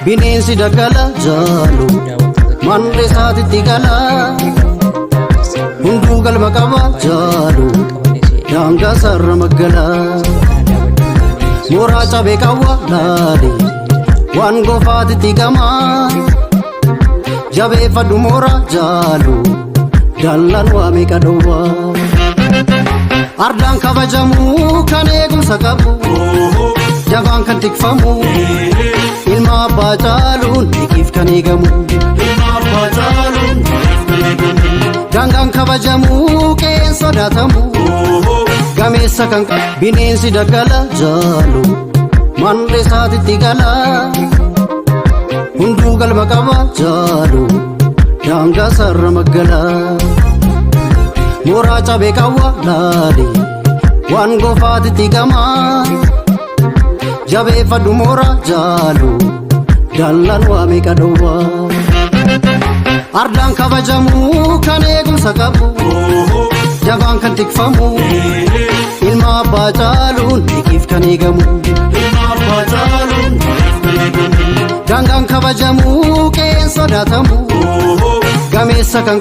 bineensi daggala jaalu manree isaatitti gala hunduu galma qaba jaalu daangaa sarara maggala mooraa cabee qawwa laale waan goofaatitti gama jabeeffadhu mooraa jaalu dallan waa meeqa dhowwa ardaan kabajamuu kan eegumsa qabu jabaan kan tikfamu ilma abbaa caaluun dhiqiif kan eegamu daangaan kabajamuu qeen sodaatamu gameessa kan bineensi daggala jaalu manree isaatitti gala hunduu galma qaba jaalu daangaa sarara maggala mooraa cabee qawwa laale waan goofaatitti gama jabeeffadhu mooraa jaalu dallan waa meeqa dhowwa ardaan kabajamuu kan eegumsa qabu jabaan kan tikfamu ilma abbaa caaluun dhiqiif kan eegamu daangaan kabajamuu qeen sodaatamu gameessa kan